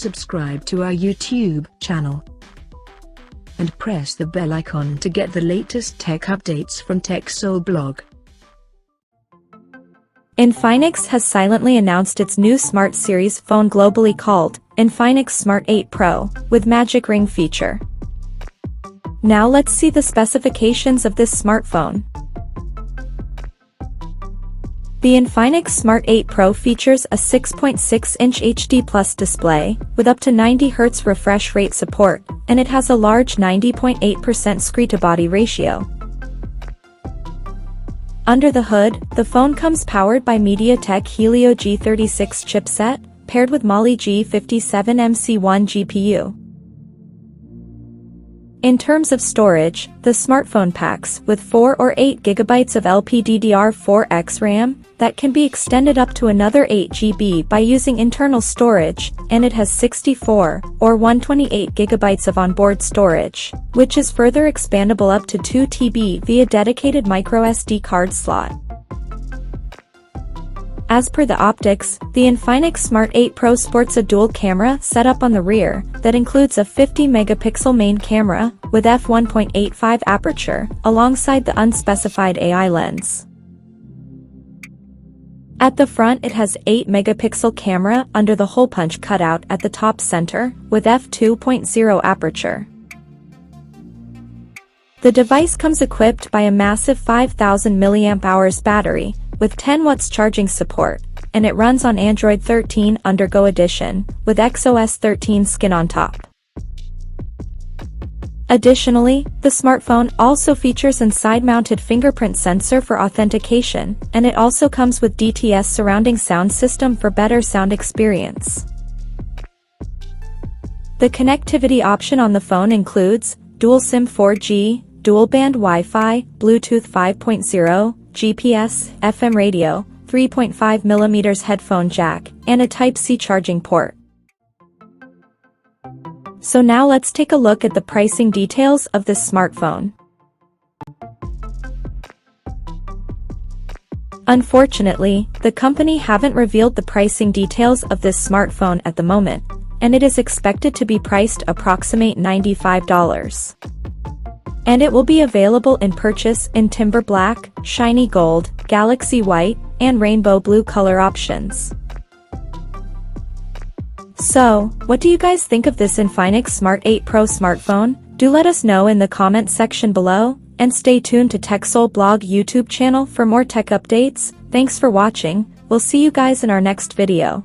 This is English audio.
subscribe to our YouTube channel and press the bell icon to get the latest tech updates from TechSole Blog. Infinix has silently announced its new Smart series phone globally called Infinix Smart 8 Pro, with Magic Ring feature. Now let's see the specifications of this smartphone. The Infinix Smart 8 Pro features a 6.6-inch HD+ display, with up to 90 Hz refresh rate support, and it has a large 90.8% screen-to-body ratio. Under the hood, the phone comes powered by MediaTek Helio G36 chipset, paired with Mali G57MC1 GPU. In terms of storage, the smartphone packs with 4 or 8 GB of LPDDR4X RAM that can be extended up to another 8 GB by using internal storage, and it has 64 or 128 GB of onboard storage, which is further expandable up to 2 TB via dedicated microSD card slot. As per the optics, the Infinix Smart 8 Pro sports a dual camera setup on the rear that includes a 50-megapixel main camera with f1.85 aperture alongside the unspecified AI lens. At the front it has 8-megapixel camera under the hole punch cutout at the top center with f2.0 aperture. The device comes equipped by a massive 5000 mAh battery with 10 watts charging support, and it runs on Android 13 Undergo Edition, with XOS 13 skin on top. Additionally, the smartphone also features a side-mounted fingerprint sensor for authentication, and it also comes with DTS surrounding sound system for better sound experience. The connectivity option on the phone includes dual SIM 4G, dual-band Wi-Fi, Bluetooth 5.0, GPS, FM radio, 3.5mm headphone jack, and a Type-C charging port. So now let's take a look at the pricing details of this smartphone. Unfortunately, the company haven't revealed the pricing details of this smartphone at the moment, and it is expected to be priced approximate $95. And it will be available in purchase in Timber Black, Shiny Gold, Galaxy White, and Rainbow Blue color options. So, what do you guys think of this Infinix Smart 8 Pro smartphone? Do let us know in the comments section below, and stay tuned to TechSole Blog YouTube channel for more tech updates. Thanks for watching, we'll see you guys in our next video.